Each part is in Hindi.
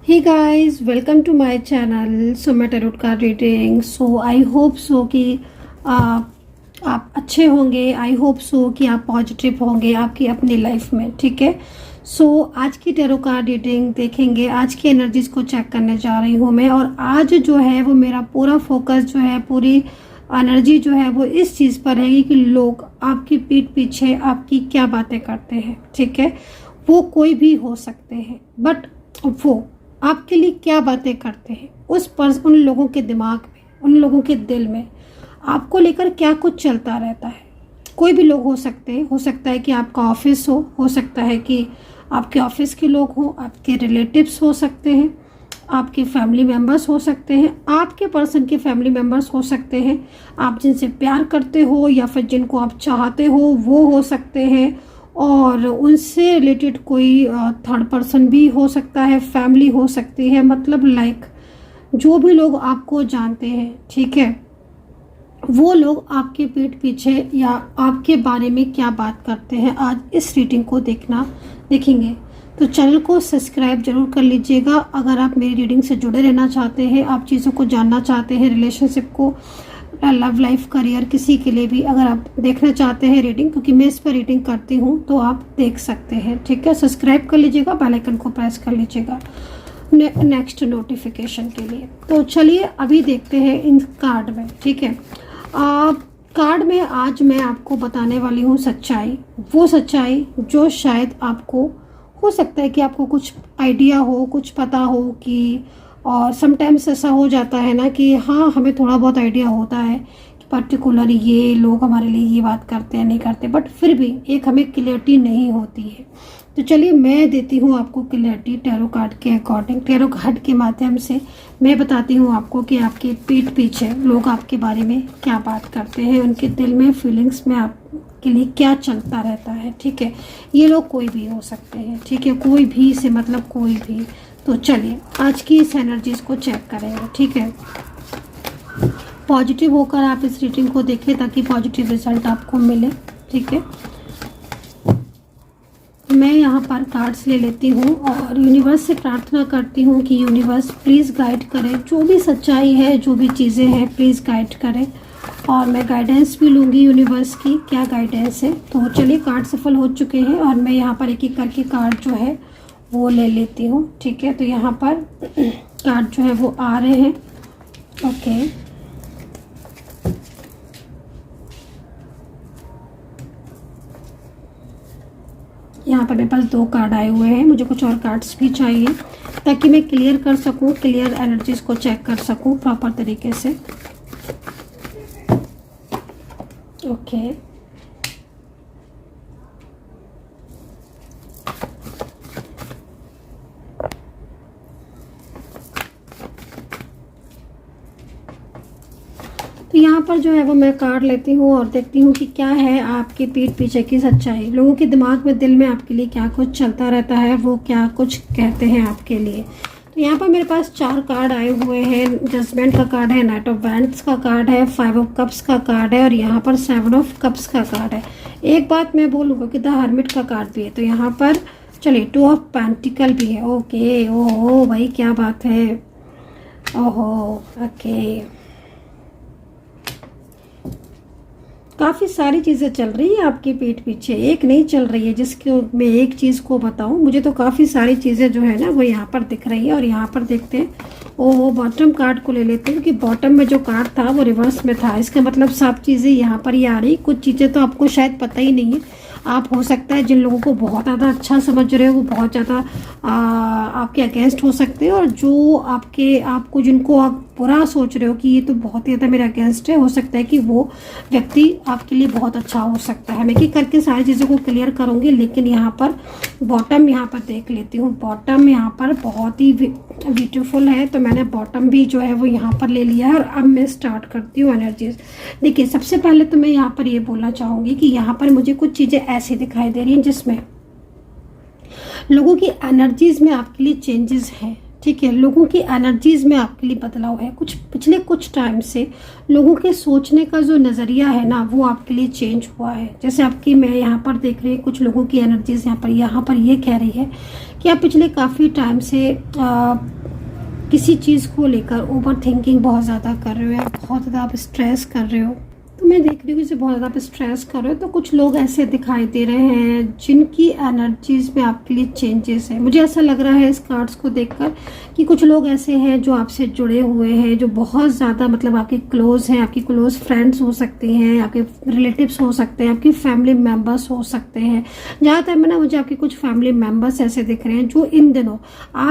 Hey guys, welcome to my channel Suma tarot card reading. So I hope so कि आप अच्छे होंगे। आई होप सो कि आप पॉजिटिव होंगे आपकी अपनी लाइफ में। ठीक है, सो आज की टैरो कार्ड रीडिंग देखेंगे। आज की एनर्जीज को चेक करने जा रही हूँ मैं, और आज जो है वो मेरा पूरा फोकस जो है, पूरी एनर्जी जो है वो इस चीज़ पर रहेगी कि लोग आपकी पीठ पीछे आपकी क्या बातें करते हैं। ठीक है, वो कोई भी हो सकते हैं, बट वो आपके लिए क्या बातें करते हैं, उन लोगों के दिमाग में, उन लोगों के दिल में आपको लेकर क्या कुछ चलता रहता है। कोई भी लोग हो सकते हैं, हो सकता है कि आपका ऑफिस हो सकता है कि आपके ऑफिस के लोग हो, आपके रिलेटिव्स हो सकते हैं, आपके फैमिली मेम्बर्स हो सकते हैं, आपके पर्सन के फैमिली मेम्बर्स हो सकते हैं, आप जिनसे प्यार करते हो या फिर जिनको आप चाहते हो वो हो सकते हैं, और उनसे रिलेटेड कोई थर्ड पर्सन भी हो सकता है, फैमिली हो सकती है। मतलब लाइक जो भी लोग आपको जानते हैं, ठीक है, वो लोग आपके पीठ पीछे या आपके बारे में क्या बात करते हैं, आज इस रीडिंग को देखेंगे। तो चैनल को सब्सक्राइब जरूर कर लीजिएगा अगर आप मेरी रीडिंग से जुड़े रहना चाहते हैं, आप चीज़ों को जानना चाहते हैं, रिलेशनशिप को, लव लाइफ, करियर, किसी के लिए भी अगर आप देखना चाहते हैं रीडिंग, क्योंकि मैं इस पर रीडिंग करती हूँ, तो आप देख सकते हैं। ठीक है, सब्सक्राइब कर लीजिएगा, बेल आइकन को प्रेस कर लीजिएगा नेक्स्ट नोटिफिकेशन के लिए। तो चलिए अभी देखते हैं इन कार्ड में। ठीक है, कार्ड में आज मैं आपको बताने वाली हूँ सच्चाई, वो सच्चाई जो शायद आपको, हो सकता है कि आपको कुछ आइडिया हो, कुछ पता हो कि, और समटाइम्स ऐसा हो जाता है ना कि हाँ, हमें थोड़ा बहुत आइडिया होता है कि पर्टिकुलर ये लोग हमारे लिए ये बात करते हैं, नहीं करते, बट फिर भी एक हमें क्लियरिटी नहीं होती है। तो चलिए मैं देती हूँ आपको क्लियरिटी टैरो कार्ड के अकॉर्डिंग। टैरो कार्ड के माध्यम से मैं बताती हूँ आपको कि आपके पीठ पीछे लोग आपके बारे में क्या बात करते हैं, उनके दिल में, फीलिंग्स में आपके लिए क्या चलता रहता है। ठीक है, ये लोग कोई भी हो सकते हैं। ठीक है, कोई भी से मतलब कोई भी। तो चलिए आज की इस एनर्जीज को चेक करेंगे। ठीक है, पॉजिटिव होकर आप इस रीडिंग को देखें ताकि पॉजिटिव रिजल्ट आपको मिले। ठीक है, मैं यहाँ पर कार्ड्स ले लेती हूँ और यूनिवर्स से प्रार्थना करती हूँ कि यूनिवर्स प्लीज़ गाइड करे, जो भी सच्चाई है, जो भी चीज़ें हैं, प्लीज़ गाइड करें। और मैं गाइडेंस भी लूँगी यूनिवर्स की, क्या गाइडेंस है। तो चलिए कार्ड सफल हो चुके हैं और मैं यहाँ पर एक एक करके कार्ड जो है वो ले लेती हूँ। ठीक है, तो यहाँ पर कार्ड जो है वो आ रहे हैं। ओके, यहाँ पर मेरे पास 2 कार्ड आए हुए हैं, मुझे कुछ और कार्ड्स भी चाहिए ताकि मैं क्लियर कर सकूँ, क्लियर एनर्जीज को चेक कर सकूँ प्रॉपर तरीके से। ओके, तो यहाँ पर जो है वो मैं कार्ड लेती हूँ और देखती हूँ कि क्या है आपके पीठ पीछे की सच्चाई, लोगों के दिमाग में, दिल में आपके लिए क्या कुछ चलता रहता है, वो क्या कुछ कहते हैं आपके लिए। तो यहाँ पर मेरे पास 4 कार्ड आए हुए हैं। जजमेंट का कार्ड है, नाइट ऑफ वैंड्स का कार्ड है, 5 ऑफ कप्स का कार्ड है, और यहाँ पर 7 ऑफ कप्स का कार्ड है। एक बात मैं बोलूँगा कि द हर्मिट का कार्ड भी है। तो यहाँ पर चलिए 2 ऑफ पेंटिकल भी है। ओके, ओहो भाई क्या बात है, ओहो ओके, काफ़ी सारी चीज़ें चल रही है आपके पीठ पीछे, एक नहीं चल रही है। जिसको मैं एक चीज़ को बताऊं, मुझे तो काफ़ी सारी चीज़ें जो है ना वो यहाँ पर दिख रही है। और यहाँ पर देखते हैं, ओ बॉटम कार्ड को ले लेते हैं, क्योंकि बॉटम में जो कार्ड था वो रिवर्स में था। इसका मतलब सब चीज़ें यहाँ पर ही आ रही। कुछ चीज़ें तो आपको शायद पता ही नहीं है। आप हो सकता है जिन लोगों को बहुत ज़्यादा अच्छा समझ रहे हो वो बहुत ज़्यादा आपके अगेंस्ट हो सकते हैं, और जो आपको जिनको आप बुरा सोच रहे हो कि ये तो बहुत ही ज़्यादा मेरे अगेंस्ट है, हो सकता है कि वो व्यक्ति आपके लिए बहुत अच्छा हो सकता है। मैं एक करके सारी चीज़ों को क्लियर करूँगी, लेकिन यहाँ पर बॉटम यहाँ पर देख लेती हूँ। बॉटम यहाँ पर बहुत ही ब्यूटीफुल है, तो मैंने बॉटम भी जो है वो यहाँ पर ले लिया है। और अब मैं स्टार्ट करती हूँ एनर्जीज। देखिए, सबसे पहले तो मैं यहाँ पर ये बोलना चाहूँगी कि यहाँ पर मुझे कुछ चीज़ें ऐसी दिखाई दे रही हैं जिसमें लोगों की एनर्जीज में आपके लिए चेंजेस हैं। ठीक है, लोगों की एनर्जीज में आपके लिए बदलाव है। पिछले कुछ टाइम से लोगों के सोचने का जो नज़रिया है ना, वो आपके लिए चेंज हुआ है। जैसे आपकी मैं यहाँ पर देख रही हूँ, कुछ लोगों की एनर्जीज यहाँ पर ये कह रही है कि आप पिछले काफ़ी टाइम से किसी चीज़ को लेकर ओवर थिंकिंग बहुत ज़्यादा कर रहे हो, या बहुत ज़्यादा आप स्ट्रेस कर रहे हो। तो मैं देख रही हूँ कि बहुत ज़्यादा आप स्ट्रेस कर रहे हो, तो कुछ लोग ऐसे दिखाई दे रहे हैं जिनकी एनर्जीज में आपके लिए चेंजेस है। मुझे ऐसा लग रहा है इस कार्ड्स को देखकर कि कुछ लोग ऐसे हैं जो आपसे जुड़े हुए हैं, जो बहुत ज़्यादा मतलब आपके क्लोज हैं, आपकी क्लोज फ्रेंड्स हो सकती हैं, आपके रिलेटिव्स हो सकते हैं, आपकी फैमिली मेम्बर्स हो सकते हैं। ज़्यादातर में ना मुझे आपके कुछ फैमिली मेम्बर्स ऐसे दिख रहे हैं जो इन दिनों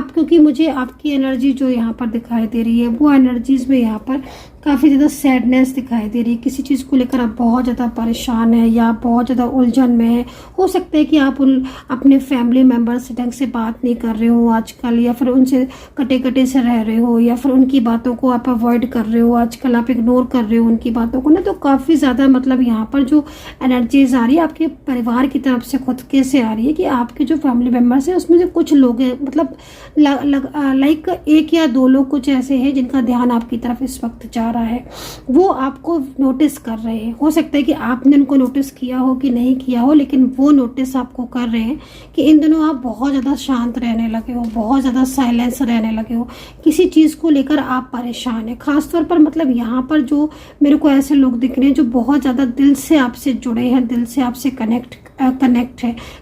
क्योंकि मुझे आपकी एनर्जी जो यहाँ पर दिखाई दे रही है, वो एनर्जीज में यहाँ पर काफ़ी ज़्यादा सैडनेस दिखाई दे रही है। किसी चीज़ को लेकर आप बहुत ज़्यादा परेशान हैं या बहुत ज़्यादा उलझन में है। हो सकता है कि आप अपने फैमिली मेम्बर से ढंग से बात नहीं कर रहे हो आजकल, या फिर उनसे कटे कटे से रह रहे हो, या फिर उनकी बातों को आप अवॉइड कर रहे हो आजकल, आप इग्नोर कर रहे हो उनकी बातों को ना। तो काफ़ी ज़्यादा मतलब यहाँ पर जो एनर्जीज आ रही है आपके परिवार की तरफ से, खुद के से आ रही है कि आपके जो फैमिली मेम्बर्स हैं उसमें से कुछ लोग हैं, मतलब लाइक एक या दो लोग कुछ ऐसे हैं जिनका ध्यान आपकी तरफ इस वक्त जा रहा है। वो आपको नोटिस कर रहे हैं। हो सकता है कि आपने उनको नोटिस किया हो कि नहीं किया हो, लेकिन वो नोटिस आपको कर रहे हैं कि इन दिनों आप बहुत ज़्यादा शांत रहने लगे हो, बहुत ज़्यादा साइलेंस रहने लगे हो, किसी चीज़ को लेकर आप परेशान हैं। खासतौर पर मतलब यहाँ पर जो मेरे को ऐसे लोग दिख रहे हैं जो बहुत ज़्यादा दिल से आपसे जुड़े हैं, दिल से आपसे कनेक्ट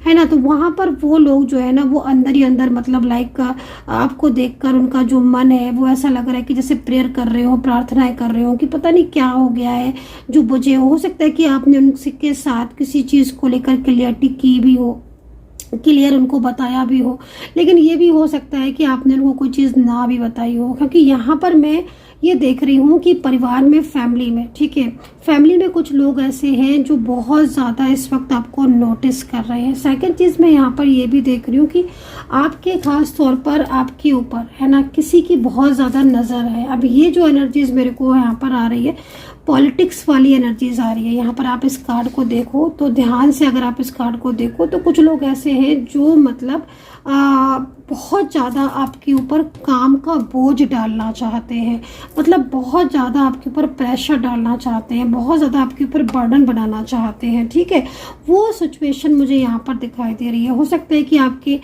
है ना। तो वहाँ पर वो लोग जो है ना, वो अंदर ही अंदर मतलब लाइक आपको देखकर उनका जो मन है वो ऐसा लग रहा है कि जैसे प्रेयर कर रहे हो, प्रार्थनाएं कर रहे हो कि पता नहीं क्या हो गया है जो बुझे हो सकता है कि आपने उनके साथ किसी चीज़ को लेकर क्लियरिटी की भी हो, क्लियर उनको बताया भी हो, लेकिन ये भी हो सकता है कि आपने उनको कोई चीज़ ना भी बताई हो। क्योंकि यहाँ पर मैं ये देख रही हूँ कि परिवार में, फैमिली में, ठीक है, फैमिली में कुछ लोग ऐसे हैं जो बहुत ज़्यादा इस वक्त आपको नोटिस कर रहे हैं। सेकंड चीज़ मैं यहाँ पर ये भी देख रही हूँ कि आपके खास तौर पर आपके ऊपर है ना किसी की बहुत ज़्यादा नज़र है। अब ये जो एनर्जीज मेरे को यहाँ पर आ रही है, पॉलिटिक्स वाली एनर्जीज आ रही है। यहाँ पर आप इस कार्ड को देखो तो ध्यान से, अगर आप इस कार्ड को देखो तो कुछ लोग ऐसे हैं जो मतलब बहुत ज़्यादा आपके ऊपर काम का बोझ डालना चाहते हैं, मतलब बहुत ज़्यादा आपके ऊपर प्रेशर डालना चाहते हैं, बहुत ज़्यादा आपके ऊपर बर्डन बनाना चाहते हैं, ठीक है। वो सिचुएशन मुझे यहाँ पर दिखाई दे रही है। हो सकता है कि आपके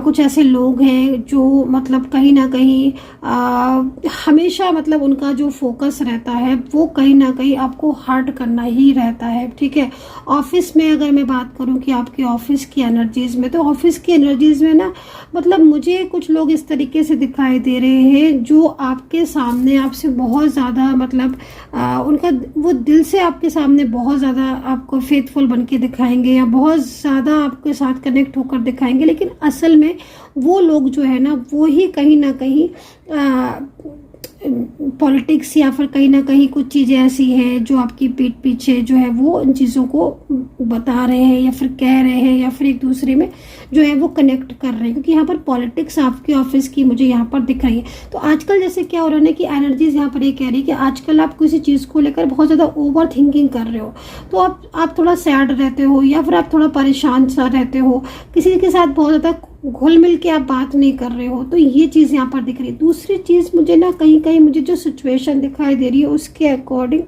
कुछ ऐसे लोग हैं जो मतलब कहीं ना कहीं हमेशा मतलब उनका जो फोकस रहता है वो कहीं ना कहीं आपको हर्ट करना ही रहता है, ठीक है। ऑफिस में अगर मैं बात करूं कि आपके ऑफिस की एनर्जीज में, तो ऑफिस की एनर्जीज में ना मतलब मुझे कुछ लोग इस तरीके से दिखाई दे रहे हैं जो आपके सामने आपसे बहुत ज़्यादा मतलब उनका वो दिल से आपके सामने बहुत ज़्यादा आपको फेथफुल बन के दिखाएंगे या बहुत ज़्यादा आपके साथ कनेक्ट होकर दिखाएंगे, लेकिन असल में वो लोग जो है ना वो ही कहीं ना कहीं पॉलिटिक्स या फिर कहीं ना कहीं कुछ चीज़ें ऐसी हैं जो आपकी पीठ पीछे जो है वो इन चीज़ों को बता रहे हैं या फिर कह रहे हैं या फिर एक दूसरे में जो है वो कनेक्ट कर रहे हैं, क्योंकि यहाँ पर पॉलिटिक्स आपके ऑफिस की मुझे यहाँ पर दिख रही है। तो आजकल जैसे क्या हो रहा है ना कि एनर्जीज यहाँ पर ये कह रही है कि आजकल आप किसी चीज़ को लेकर बहुत ज़्यादा ओवर थिंकिंग कर रहे हो, तो आप थोड़ा सैड रहते हो या फिर आप थोड़ा परेशान सा रहते हो, किसी के साथ बहुत ज़्यादा घुल मिल के आप बात नहीं कर रहे हो, तो ये चीज़ यहाँ पर दिख रही है। दूसरी चीज़ मुझे ना कहीं कहीं मुझे जो सिचुएशन दिखाई दे रही है उसके अकॉर्डिंग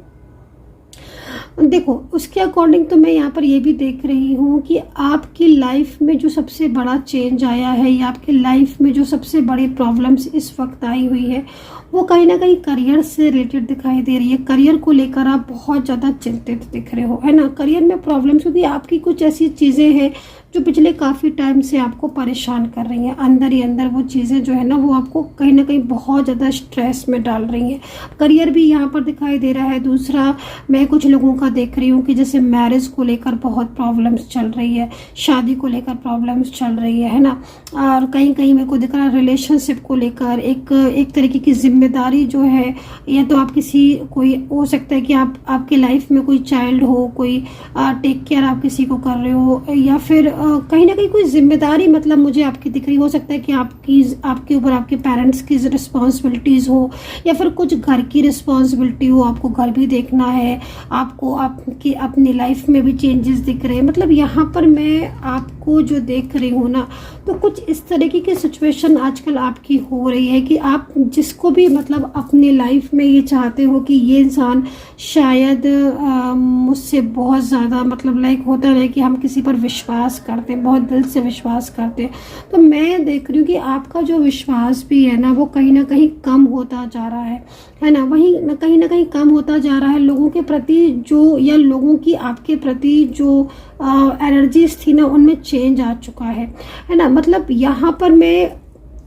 देखो, उसके अकॉर्डिंग तो मैं यहाँ पर ये भी देख रही हूँ कि आपकी लाइफ में जो सबसे बड़ा चेंज आया है या आपकी लाइफ में जो सबसे बड़ी प्रॉब्लम्स इस वक्त आई हुई है वो कहीं ना कहीं करियर से रिलेटेड दिखाई दे रही है। करियर को लेकर आप बहुत ज़्यादा चिंतित दिख रहे हो, है ना। करियर में प्रॉब्लम्स, क्योंकि आपकी कुछ ऐसी चीज़ें हैं जो पिछले काफ़ी टाइम से आपको परेशान कर रही हैं। अंदर ही अंदर वो चीज़ें जो है ना वो आपको कहीं ना कहीं बहुत ज़्यादा स्ट्रेस में डाल रही हैं। करियर भी यहाँ पर दिखाई दे रहा है। दूसरा, मैं कुछ लोगों का देख रही हूँ कि जैसे मैरिज को लेकर बहुत प्रॉब्लम्स चल रही है, शादी को लेकर प्रॉब्लम्स चल रही है ना। और कहीं कहीं मेरे को दिख रहा है रिलेशनशिप को लेकर एक तरीके की जिम्मेदारी जो है, या तो आप कोई हो सकता है कि आपके लाइफ में कोई चाइल्ड हो, कोई टेक केयर आप किसी को कर रहे हो, या फिर कहीं ना कहीं कोई जिम्मेदारी मतलब मुझे आपकी दिख रही। हो सकता है कि आपके ऊपर आपके पेरेंट्स की रिस्पॉन्सिबिलिटीज़ हो या फिर कुछ घर की रिस्पॉन्सिबिलिटी हो, आपको घर भी देखना है, आपको आपकी अपनी लाइफ में भी चेंजेस दिख रहे हैं। मतलब यहाँ पर मैं आपको जो देख रही हूँ ना, तो कुछ इस तरीके की सिचुएशन आजकल आपकी हो रही है कि आप जिसको भी मतलब अपनी लाइफ में ये चाहते हो कि ये इंसान शायद मुझसे बहुत ज़्यादा मतलब लाइक होता है कि हम किसी पर विश्वास करते हैं, बहुत दिल से विश्वास करते हैं, तो मैं देख रही हूँ कि आपका जो विश्वास भी है ना वो कहीं ना कहीं कम होता जा रहा है ना, वहीं कहीं ना कहीं कम होता जा रहा है लोगों के प्रति जो, या लोगों की आपके प्रति जो एनर्जीज थी ना उनमें चेंज आ चुका है ना। मतलब यहाँ पर मैं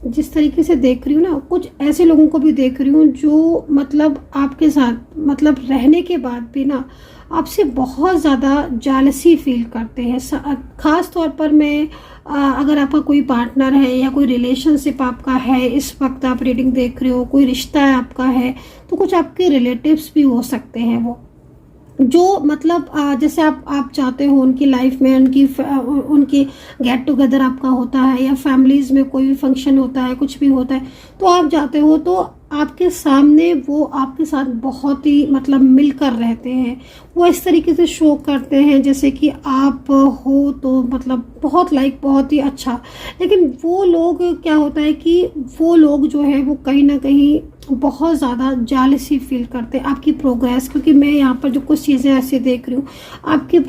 जिस तरीके से देख रही हूँ ना, कुछ ऐसे लोगों को भी देख रही हूँ जो मतलब आपके साथ मतलब रहने के बाद भी ना आपसे बहुत ज़्यादा जेलसी फील करते हैं। ख़ास तौर पर मैं अगर आपका कोई पार्टनर है या कोई रिलेशनशिप आपका है, इस वक्त आप रीडिंग देख रहे हो, कोई रिश्ता है आपका है, तो कुछ आपके रिलेटिव्स भी हो सकते हैं वो जो मतलब जैसे आप चाहते हो उनकी लाइफ में उनकी गेट टुगेदर आपका होता है, या फैमिलीज में कोई भी फंक्शन होता है, कुछ भी होता है तो आप जाते हो, तो आपके सामने वो आपके साथ बहुत ही मतलब मिलकर रहते हैं। वो इस तरीके से शो करते हैं जैसे कि आप हो तो मतलब बहुत लाइक बहुत ही अच्छा, लेकिन वो लोग क्या होता है कि वो लोग जो है वो कहीं ना कहीं बहुत ज़्यादा जेलसी फील करते हैं आपकी प्रोग्रेस, क्योंकि मैं यहाँ पर जो कुछ चीज़ें ऐसे देख रही हूँ आपकी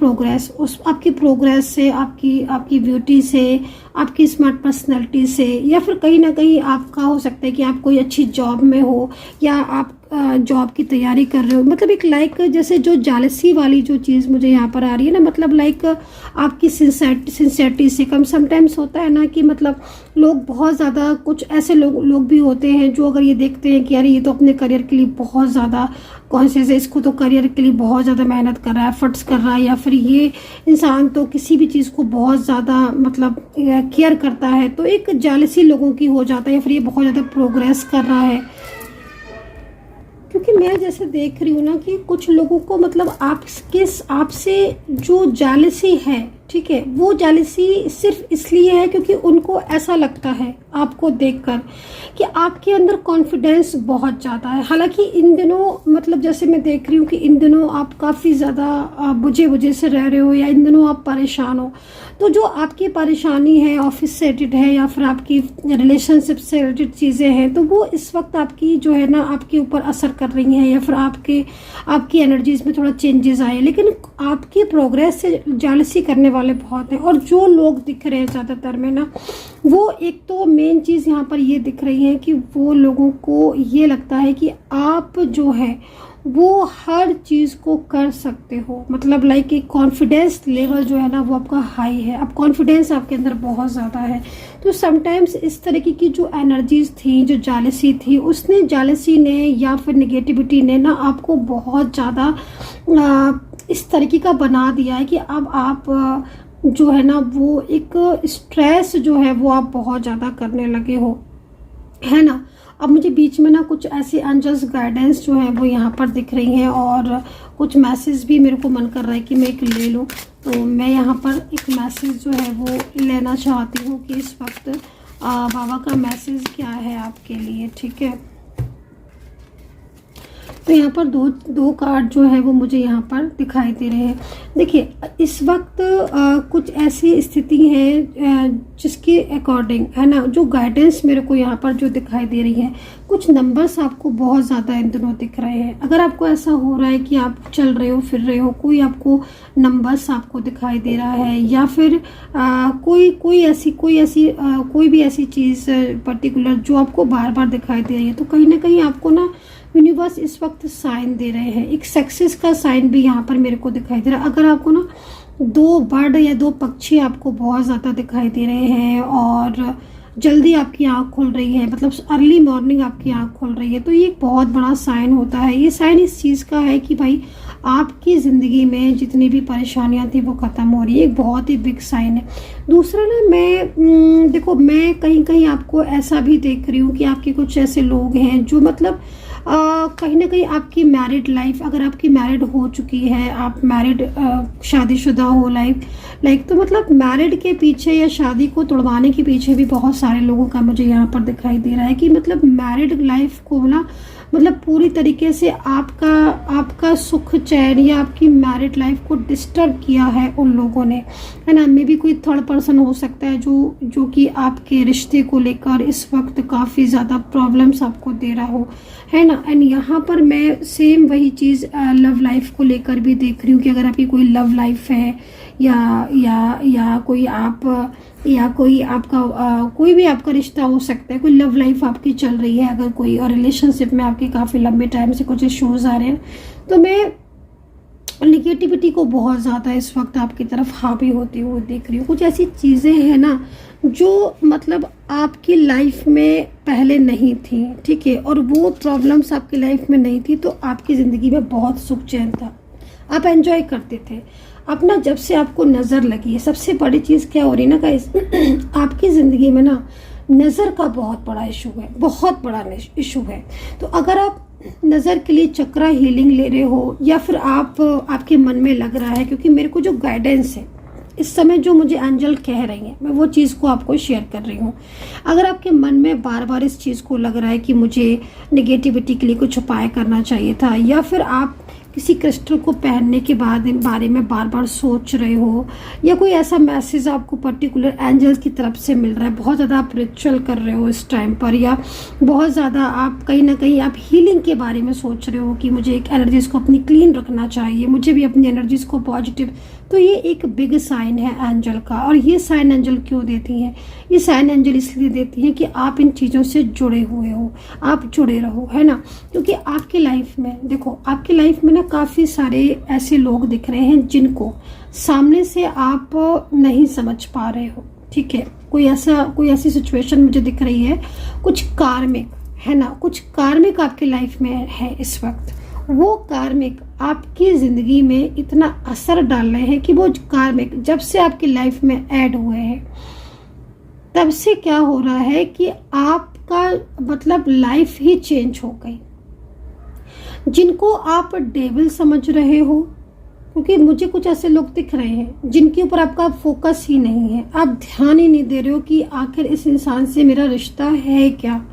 प्रोग्रेस से, आपकी ब्यूटी से, आपकी स्मार्ट पर्सनैलिटी से, या फिर कहीं ना कहीं आपका हो सकता है कि आप कोई अच्छी जॉब में हो या आप जॉब की तैयारी कर रहे हो, मतलब एक लाइक जैसे जो जेलसी वाली जो चीज़ मुझे यहाँ पर आ रही है ना, मतलब लाइक आपकी सिंसेरिटी से कम। समटाइम्स होता है ना कि मतलब लोग बहुत ज़्यादा, कुछ ऐसे लोग भी होते हैं जो अगर ये देखते हैं कि यार ये तो अपने करियर के लिए बहुत ज़्यादा कॉन्शियस है, इसको तो करियर के लिए बहुत ज़्यादा मेहनत कर रहा है, एफर्ट्स कर रहा है, या फिर ये इंसान तो किसी भी चीज़ को बहुत ज़्यादा मतलब केयर करता है, तो एक जेलसी लोगों की हो जाता है, या फिर ये बहुत ज़्यादा प्रोग्रेस कर रहा है। क्योंकि मैं जैसे देख रही हूँ ना कि कुछ लोगों को मतलब आपसे जो जेलसी है, ठीक है, वो जेलसी सिर्फ इसलिए है क्योंकि उनको ऐसा लगता है आपको देखकर कि आपके अंदर कॉन्फिडेंस बहुत ज़्यादा है। हालांकि इन दिनों मतलब जैसे मैं देख रही हूँ कि इन दिनों आप काफ़ी ज़्यादा बुझे से रह रहे हो, या इन दिनों आप परेशान हो, तो जो आपकी परेशानी है ऑफिस से रिलेटेड है या फिर आपकी रिलेशनशिप से रिलेटेड चीज़ें हैं, तो वो इस वक्त आपकी जो है ना आपके ऊपर असर कर रही हैं, या फिर आपकी एनर्जीज में थोड़ा चेंजेस आए, लेकिन आपकी प्रोग्रेस से जेलसी करने वाले बहुत हैं। और जो लोग दिख रहे हैं ज़्यादातर में ना, वो एक तो मेन चीज़ यहाँ पर ये दिख रही है कि वो लोगों को ये लगता है कि आप जो है वो हर चीज़ को कर सकते हो, मतलब लाइक एक कॉन्फिडेंस लेवल जो है ना वो आपका हाई है, अब कॉन्फिडेंस आपके अंदर बहुत ज़्यादा है। तो समटाइम्स इस तरीके की जो एनर्जीज थी, जो जेलसी थी, उसने जेलसी ने या फिर नेगेटिविटी ने ना आपको बहुत ज़्यादा इस तरीके का बना दिया है कि अब आप जो है ना वो एक स्ट्रेस जो है वो आप बहुत ज़्यादा करने लगे हो, है ना। अब मुझे बीच में ना कुछ ऐसी अनजस्ट गाइडेंस जो है वो यहाँ पर दिख रही हैं, और कुछ मैसेज भी मेरे को मन कर रहा है कि मैं एक ले लूँ, तो मैं यहाँ पर एक मैसेज जो है वो लेना चाहती हूँ कि इस वक्त बाबा का मैसेज क्या है आपके लिए, ठीक है। तो यहाँ पर दो कार्ड जो है वो मुझे यहाँ पर दिखाई दे रहे हैं। देखिए इस वक्त कुछ ऐसी स्थिति है जिसके अकॉर्डिंग है ना, जो गाइडेंस मेरे को यहाँ पर जो दिखाई दे रही है, कुछ नंबर्स आपको बहुत ज़्यादा इन दिनों दिख रहे हैं। अगर आपको ऐसा हो रहा है कि आप चल रहे हो फिर रहे हो, कोई आपको नंबर्स आपको दिखाई दे रहा है, या फिर कोई भी ऐसी चीज़ पर्टिकुलर जो आपको बार बार दिखाई दे रही है, तो कहीं ना कहीं आपको ना यूनिवर्स इस वक्त साइन दे रहे हैं। एक सक्सेस का साइन भी यहाँ पर मेरे को दिखाई दे रहा है। अगर आपको ना दो बर्ड या दो पक्षी आपको बहुत ज़्यादा दिखाई दे रहे हैं और जल्दी आपकी आँख खुल रही है, मतलब अर्ली मॉर्निंग आपकी आँख खुल रही है, तो ये एक बहुत बड़ा साइन होता है। ये साइन इस चीज़ का है कि भाई आपकी ज़िंदगी में जितनी भी परेशानियां थी वो ख़त्म हो रही है, एक बहुत ही बिग साइन है। दूसरा ना मैं देखो मैं कहीं आपको ऐसा भी देख रही हूँ कि आपके कुछ ऐसे लोग हैं जो मतलब कहीं ना कहीं आपकी मैरिड लाइफ, अगर आपकी मैरिड हो चुकी है, आप मैरिड शादीशुदा हो लाइक तो मतलब मैरिड के पीछे या शादी को तोड़वाने के पीछे भी बहुत सारे लोगों का मुझे यहाँ पर दिखाई दे रहा है कि मतलब मैरिड लाइफ को ना मतलब पूरी तरीके से आपका सुख चैन या आपकी मैरिड लाइफ को डिस्टर्ब किया है उन लोगों ने, है ना। मे भी कोई थर्ड पर्सन हो सकता है जो कि आपके रिश्ते को लेकर इस वक्त काफ़ी ज़्यादा प्रॉब्लम्स आपको दे रहा हो, है ना। एंड यहाँ पर मैं सेम वही चीज़ लव लाइफ को लेकर भी देख रही हूँ कि अगर आपकी कोई लव लाइफ है या कोई आपका कोई भी आपका रिश्ता हो सकता है, कोई लव लाइफ आपकी चल रही है, अगर कोई और रिलेशनशिप में आपके काफ़ी लंबे टाइम से कुछ इश्यूज आ रहे हैं, तो मैं निगेटिविटी को बहुत ज़्यादा इस वक्त आपकी तरफ हावी होती हुई देख रही हूँ। कुछ ऐसी चीज़ें हैं ना जो मतलब आपकी लाइफ में पहले नहीं थी, ठीक है, और वो प्रॉब्लम्स आपकी लाइफ में नहीं थी, तो आपकी ज़िंदगी में बहुत सुख चैन था, आप एंजॉय करते थे। अब ना जब से आपको नज़र लगी है, सबसे बड़ी चीज़ क्या हो रही ना गाइस, आपकी ज़िंदगी में ना नज़र का बहुत बड़ा इशू है, बहुत बड़ा इशू है। तो अगर आप नज़र के लिए चक्रा हीलिंग ले रहे हो या फिर आपके मन में लग रहा है, क्योंकि मेरे को जो गाइडेंस है इस समय, जो मुझे एंजल कह रही हैं, मैं वो चीज़ को आपको शेयर कर रही हूँ। अगर आपके मन में बार बार इस चीज़ को लग रहा है कि मुझे नेगेटिविटी के लिए कुछ उपाय करना चाहिए था, या फिर आप किसी क्रिस्टल को पहनने के बारे में बार बार सोच रहे हो, या कोई ऐसा मैसेज आपको पर्टिकुलर एंजल्स की तरफ से मिल रहा है, बहुत ज़्यादा आप रिचुअल कर रहे हो इस टाइम पर, या बहुत ज़्यादा आप कहीं ना कहीं आप हीलिंग के बारे में सोच रहे हो कि मुझे एक एनर्जीज़ को अपनी क्लीन रखना चाहिए, मुझे भी अपनी एनर्जीज़ को पॉजिटिव, तो ये एक बिग साइन है एंजल का। और ये साइन एंजल क्यों देती हैं? ये साइन एंजल इसलिए देती हैं कि आप इन चीज़ों से जुड़े हुए हो, आप जुड़े रहो, है ना। क्योंकि आपकी लाइफ में देखो, आपकी लाइफ में ना काफ़ी सारे ऐसे लोग दिख रहे हैं जिनको सामने से आप नहीं समझ पा रहे हो, ठीक है। कोई ऐसी सिचुएशन मुझे दिख रही है, कुछ कार्मिक, है ना, कुछ कार्मिक आपकी लाइफ में है इस वक्त। वो कार्मिक आपकी ज़िंदगी में इतना असर डाल रहे हैं कि वो कार्मिक जब से आपकी लाइफ में ऐड हुए हैं, तब से क्या हो रहा है कि आपका मतलब लाइफ ही चेंज हो गई। जिनको आप डेविल समझ रहे हो, क्योंकि मुझे कुछ ऐसे लोग दिख रहे हैं जिनके ऊपर आपका फोकस ही नहीं है, आप ध्यान ही नहीं दे रहे हो कि आखिर इस इंसान से मेरा रिश्ता है क्या।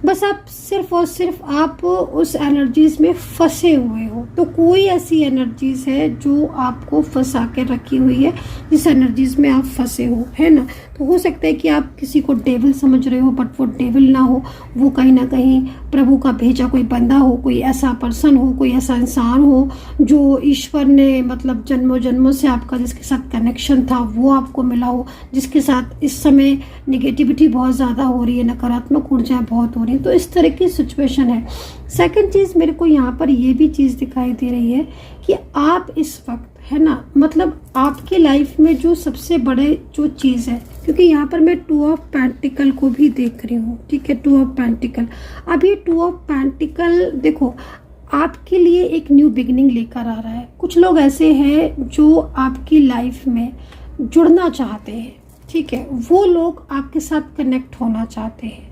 बस आप सिर्फ और सिर्फ आप उस एनर्जीज में फंसे हुए हो। तो कोई ऐसी एनर्जीज है जो आपको फंसा के रखी हुई है, जिस एनर्जीज में आप फंसे हो, है ना। तो हो सकता है कि आप किसी को डेविल समझ रहे हो, बट वो डेविल ना हो, वो कहीं ना कहीं प्रभु का भेजा कोई बंदा हो, कोई ऐसा पर्सन हो, कोई ऐसा इंसान हो जो ईश्वर ने मतलब जन्मों जन्मों से आपका जिसके साथ कनेक्शन था वो आपको मिला हो, जिसके साथ इस समय निगेटिविटी बहुत ज़्यादा हो रही है, नकारात्मक ऊर्जाएं बहुत हो रही है। तो इस तरह की सिचुएशन है। सेकंड चीज़ मेरे को यहाँ पर ये भी चीज़ दिखाई दे रही है कि आप इस वक्त, है ना, मतलब आपके लाइफ में जो सबसे बड़े जो चीज़ है, क्योंकि यहाँ पर मैं 2 ऑफ पेंटिकल को भी देख रही हूँ, ठीक है, 2 ऑफ पेंटिकल। अब ये 2 ऑफ पेंटिकल देखो आपके लिए एक न्यू बिगिनिंग लेकर आ रहा है। कुछ लोग ऐसे हैं जो आपकी लाइफ में जुड़ना चाहते हैं, ठीक है, वो लोग आपके साथ कनेक्ट होना चाहते हैं।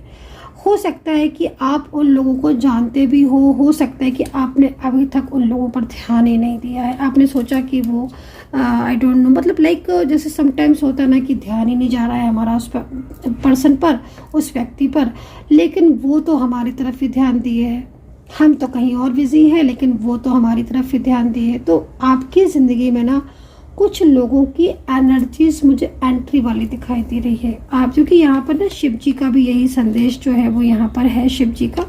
हो सकता है कि आप उन लोगों को जानते भी हो सकता है कि आपने अभी तक उन लोगों पर ध्यान ही नहीं दिया है। आपने सोचा कि वो आई डोंट नो, मतलब लाइक जैसे समटाइम्स होता है ना कि ध्यान ही नहीं जा रहा है हमारा उस पर्सन पर, उस व्यक्ति पर, लेकिन वो तो हमारी तरफ ही ध्यान दिए है। हम तो कहीं और बिजी हैं, लेकिन वो तो हमारी तरफ ही ध्यान दिए है। तो आपकी ज़िंदगी में ना कुछ लोगों की एनर्जीज मुझे एंट्री वाली दिखाई दे रही है। आप क्योंकि यहाँ पर ना शिव जी का भी यही संदेश जो है वो यहाँ पर है, शिव जी का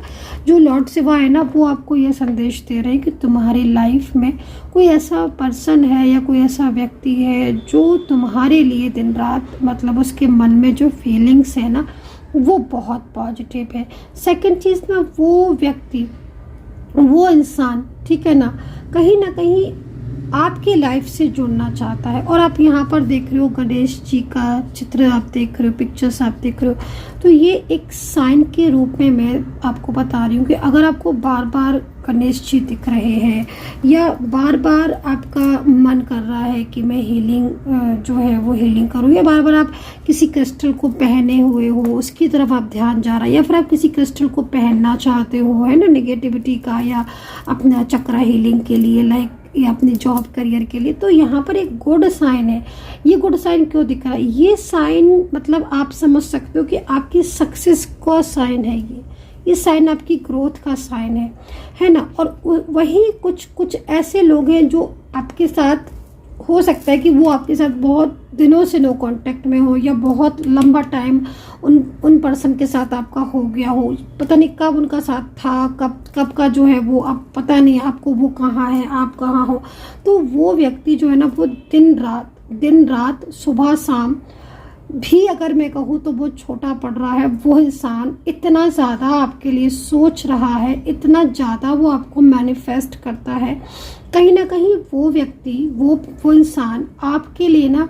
जो लॉर्ड शिवा है ना, वो आपको ये संदेश दे रहे हैं कि तुम्हारी लाइफ में कोई ऐसा पर्सन है या कोई ऐसा व्यक्ति है जो तुम्हारे लिए दिन रात मतलब उसके मन में जो फीलिंग्स है ना वो बहुत पॉजिटिव है। सेकंड चीज़ ना, वो व्यक्ति, वो इंसान, ठीक है ना कहीं आपकी लाइफ से जुड़ना चाहता है। और आप यहाँ पर देख रहे हो गणेश जी का चित्र आप देख रहे हो, पिक्चर्स आप देख रहे हो। तो ये एक साइन के रूप में मैं आपको बता रही हूँ कि अगर आपको बार बार गणेश जी दिख रहे हैं या बार बार आपका मन कर रहा है कि मैं हीलिंग जो है वो हीलिंग करूँ, या बार बार आप किसी क्रिस्टल को पहने हुए हो उसकी तरफ आप ध्यान जा रहा है, या फिर आप किसी क्रिस्टल को पहनना चाहते हो, है ना, निगेटिविटी का या अपना चक्रा हीलिंग के लिए, लाइक या अपनी जॉब करियर के लिए, तो यहाँ पर एक गुड साइन है। ये गुड साइन क्यों दिख रहा है? ये साइन मतलब आप समझ सकते हो कि आपकी सक्सेस का साइन है। ये साइन आपकी ग्रोथ का साइन है ना। और वही कुछ ऐसे लोग हैं जो आपके साथ, हो सकता है कि वो आपके साथ बहुत दिनों से नो कांटेक्ट में हो, या बहुत लंबा टाइम उन पर्सन के साथ आपका हो गया हो, पता नहीं कब उनका साथ था, कब का जो है वो आप पता नहीं आपको, वो कहाँ है आप कहाँ हो। तो वो व्यक्ति जो है ना, वो दिन रात सुबह शाम भी अगर मैं कहूँ तो वो छोटा पड़ रहा है। वो इंसान इतना ज़्यादा आपके लिए सोच रहा है, इतना ज़्यादा वो आपको मैनिफेस्ट करता है। कहीं ना कहीं वो व्यक्ति, वो इंसान आपके लिए ना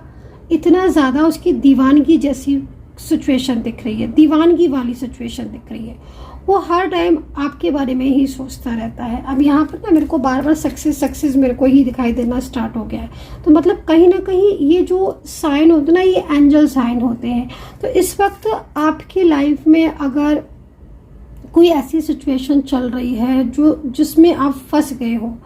इतना ज़्यादा, उसकी दीवानगी जैसी सिचुएशन दिख रही है, दीवानगी वाली सिचुएशन दिख रही है। वो हर टाइम आपके बारे में ही सोचता रहता है। अब यहाँ पर ना मेरे को बार बार सक्सेस मेरे को ही दिखाई देना स्टार्ट हो गया है। तो मतलब कहीं ना कहीं ये जो साइन होते हैं ना, ये एंजल साइन होते हैं। तो इस वक्त आपकी लाइफ में अगर कोई ऐसी सिचुएशन चल रही है जिसमें आप फंस गए हो,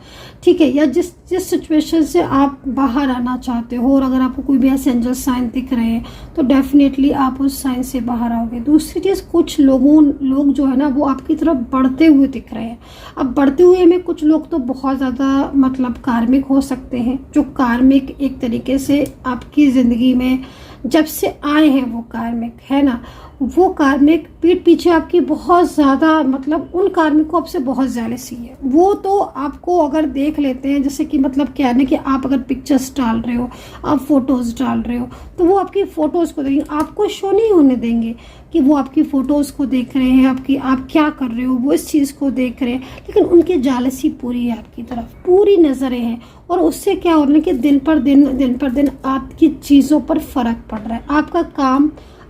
ठीक है, या जिस सिचुएशन से आप बाहर आना चाहते हो, और अगर आपको कोई भी ऐसे एंजल साइन दिख रहे हैं तो डेफिनेटली आप उस साइन से बाहर आओगे। दूसरी चीज़, कुछ लोग जो है ना, वो आपकी तरफ बढ़ते हुए दिख रहे हैं। अब बढ़ते हुए में कुछ लोग तो बहुत ज़्यादा मतलब कार्मिक हो सकते हैं, जो कार्मिक एक तरीके से आपकी ज़िंदगी में जब से आए हैं, वो कार्मिक है ना, वो कार्मिक पीठ पीछे आपकी बहुत ज़्यादा, मतलब उन कार्मिक को आपसे बहुत जेलसी है। वो तो आपको अगर देख लेते हैं, जैसे कि मतलब क्या है ना, कि आप अगर पिक्चर्स डाल रहे हो, आप फोटोज़ डाल रहे हो, तो वो आपकी फ़ोटोज़ को देखेंगे, आपको शो नहीं होने देंगे कि वो आपकी फ़ोटोज़ को देख रहे हैं, आप क्या कर रहे हो, वो इस चीज़ को देख रहे हैं। लेकिन उनकी जालसी पूरी है आपकी तरफ, पूरी नज़रें हैं। और उससे क्या हो रहा है कि दिन पर दिन आपकी चीज़ों पर फ़र्क पड़ रहा है,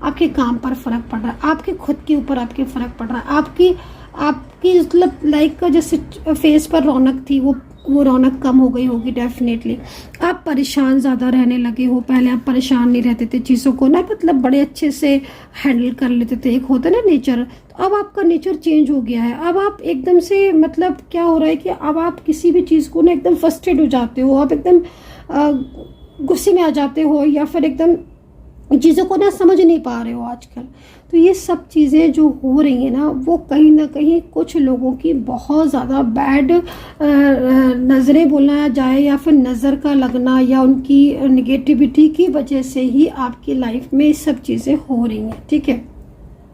आपके काम पर फ़र्क पड़ रहा है, आपके खुद के ऊपर आपके फ़र्क पड़ रहा है, आपकी मतलब लाइक जैसे फेस पर रौनक थी, वो रौनक कम हो गई होगी डेफिनेटली। आप परेशान ज़्यादा रहने लगे हो। पहले आप परेशान नहीं रहते थे, चीज़ों को ना मतलब बड़े अच्छे से हैंडल कर लेते थे, एक होता है ना नेचर। तो अब आपका नेचर चेंज हो गया है। अब आप एकदम से मतलब क्या हो रहा है कि अब आप किसी भी चीज़ को ना एकदम फ्रस्ट्रेट हो जाते हो, आप एकदम गुस्से में आ जाते हो, या फिर एकदम चीज़ों को ना समझ नहीं पा रहे हो आजकल। तो ये सब चीज़ें जो हो रही हैं ना, वो कहीं ना कहीं कुछ लोगों की बहुत ज़्यादा बैड नज़रें बोलना जाए, या फिर नज़र का लगना, या उनकी निगेटिविटी की वजह से ही आपकी लाइफ में ये सब चीज़ें हो रही हैं, ठीक है।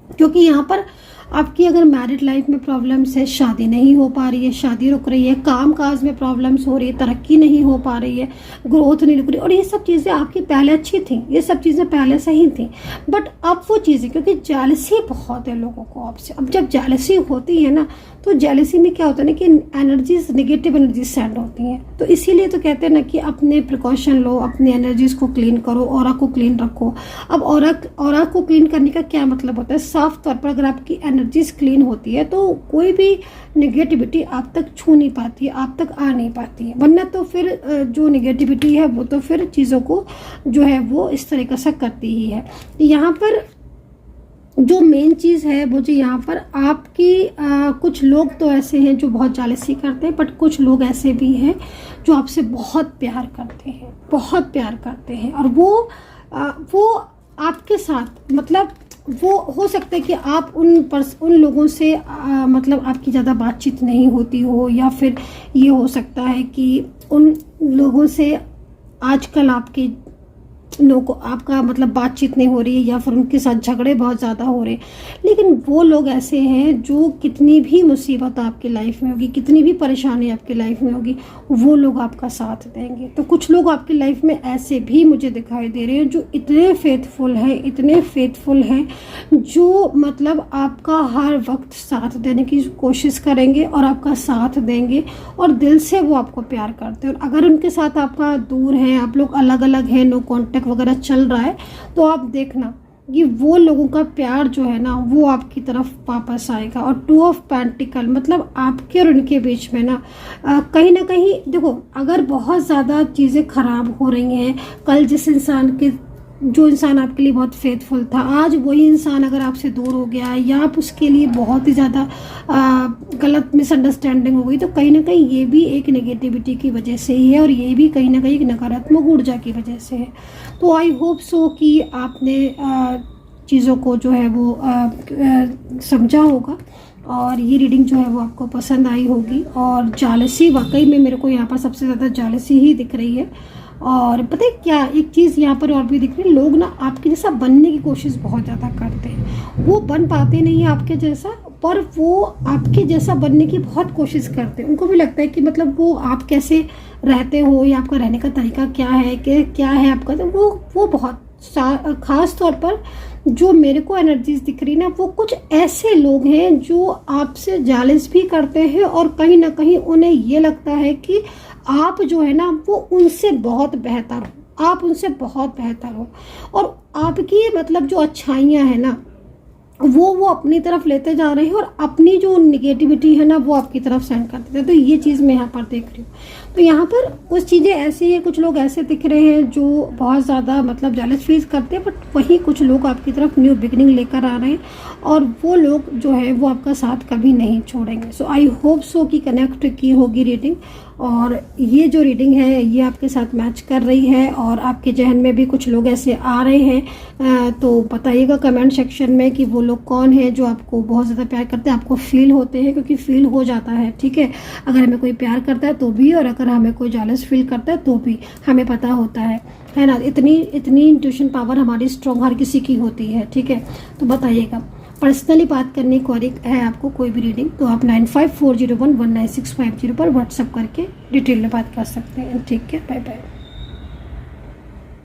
क्योंकि यहाँ पर आपकी अगर मैरिड लाइफ में प्रॉब्लम्स है, शादी नहीं हो पा रही है, शादी रुक रही है, काम काज में प्रॉब्लम्स हो रही है, तरक्की नहीं हो पा रही है, ग्रोथ नहीं रुक रही, और ये सब चीज़ें आपकी पहले अच्छी थी, ये सब चीज़ें पहले सही थी। बट अब वो चीज़ें, क्योंकि जेलसी बहुत है लोगों को आपसे, अब जब जेलसी होती है ना, तो जेलसी में क्या होता है ना कि एनर्जीज, नेगेटिव एनर्जीज सेंड होती हैं। तो इसीलिए तो कहते हैं ना कि अपने प्रिकॉशन लो, अपनी एनर्जीज को क्लीन करो, ऑरा को क्लीन रखो। अब ऑरा को क्लीन करने का क्या मतलब होता है? साफ तौर पर अगर आपकी एनर्जीज क्लीन होती है तो कोई भी नेगेटिविटी आप तक छू नहीं पाती है, आप तक आ नहीं पाती है। वरना तो फिर जो नेगेटिविटी है वो तो फिर चीज़ों को जो है वो इस तरीके से करती ही है। यहाँ पर जो मेन चीज़ है वो जो यहाँ पर आपकी कुछ लोग तो ऐसे हैं जो बहुत जालसी करते हैं, बट कुछ लोग ऐसे भी हैं जो आपसे बहुत प्यार करते हैं, बहुत प्यार करते हैं। और वो आपके साथ मतलब वो हो सकता है कि आप उन लोगों से मतलब आपकी ज़्यादा बातचीत नहीं होती हो, या फिर ये हो सकता है कि उन लोगों से आजकल आपका मतलब बातचीत नहीं हो रही है, या फिर उनके साथ झगड़े बहुत ज़्यादा हो रहे हैं। लेकिन वो लोग ऐसे हैं जो कितनी भी मुसीबत आपकी लाइफ में होगी, कितनी भी परेशानी आपकी लाइफ में होगी, वो लोग आपका साथ देंगे। तो कुछ लोग आपकी लाइफ में ऐसे भी मुझे दिखाई दे रहे हैं जो इतने फेथफुल हैं, जो मतलब आपका हर वक्त साथ देने की कोशिश करेंगे और आपका साथ देंगे, और दिल से वो आपको प्यार करते हैं। और अगर उनके साथ आपका दूर है, आप लोग अलग अलग हैं, नो कॉन्टेक्ट वगैरह चल रहा है, तो आप देखना कि वो लोगों का प्यार जो है ना वो आपकी तरफ वापस आएगा। और 2 ऑफ पेंटिकल मतलब आपके और उनके बीच में ना कहीं ना कहीं देखो, अगर बहुत ज़्यादा चीज़ें ख़राब हो रही हैं, कल जो इंसान आपके लिए बहुत फेथफुल था, आज वही इंसान अगर आपसे दूर हो गया है, या आप उसके लिए बहुत ही ज़्यादा गलत मिसअंडरस्टैंडिंग हो गई, तो कहीं ना कहीं ये भी एक नेगेटिविटी की वजह से ही है, और ये भी कहीं ना कहीं एक नकारात्मक ऊर्जा की वजह से है। तो आई होप सो कि आपने चीज़ों को जो है वो समझा होगा। और ये रीडिंग जो है वो आपको पसंद आई होगी। और जालसी, वाकई में मेरे को यहाँ पर सबसे ज़्यादा जालसी ही दिख रही है। और पता है क्या, एक चीज़ यहाँ पर और भी दिख रही है, लोग ना आपके जैसा बनने की कोशिश बहुत ज़्यादा करते हैं। वो बन पाते नहीं है आपके जैसा, पर वो आपके जैसा बनने की बहुत कोशिश करते हैं। उनको भी लगता है कि मतलब वो आप कैसे रहते हो या आपका रहने का तरीका क्या है, कि क्या है आपका, तो वो बहुत ख़ास तौर पर जो मेरे को एनर्जीज दिख रही ना, वो कुछ ऐसे लोग हैं जो आपसे जालिस भी करते हैं और कहीं ना कहीं उन्हें ये लगता है कि आप जो है ना वो उनसे बहुत बेहतर हो, आप उनसे बहुत बेहतर हो, और आपकी मतलब जो अच्छाइयाँ हैं ना वो अपनी तरफ लेते जा रहे हैं और अपनी जो निगेटिविटी है ना वो आपकी तरफ सेंड कर देते हैं। तो ये चीज़ मैं यहाँ पर देख रही हूँ। तो यहाँ पर कुछ चीज़ें ऐसी हैं, कुछ लोग ऐसे दिख रहे हैं जो बहुत ज़्यादा मतलब जेलस फील करते हैं, बट वहीं कुछ लोग आपकी तरफ न्यू बिगनिंग लेकर आ रहे हैं और वो लोग जो है वो आपका साथ कभी नहीं छोड़ेंगे। सो आई होप सो कि कनेक्ट की होगी रीडिंग, और ये जो रीडिंग है ये आपके साथ मैच कर रही है और आपके जहन में भी कुछ लोग ऐसे आ रहे हैं। तो बताइएगा कमेंट सेक्शन में कि वो लोग कौन है जो आपको बहुत ज़्यादा प्यार करते हैं, आपको फील होते हैं, क्योंकि फील हो जाता है, ठीक है। अगर हमें कोई प्यार करता है तो भी, और अगर हमें कोई जालस फील करता है तो भी हमें पता होता है ना। इतनी इंट्यूशन पावर हमारी स्ट्रॉन्ग हर किसी की होती है, ठीक है। तो बताइएगा, पर्सनली बात करने को है आपको कोई भी रीडिंग, तो आप 9540119650 पर व्हाट्सअप करके डिटेल में बात कर सकते हैं, ठीक है। Bye bye.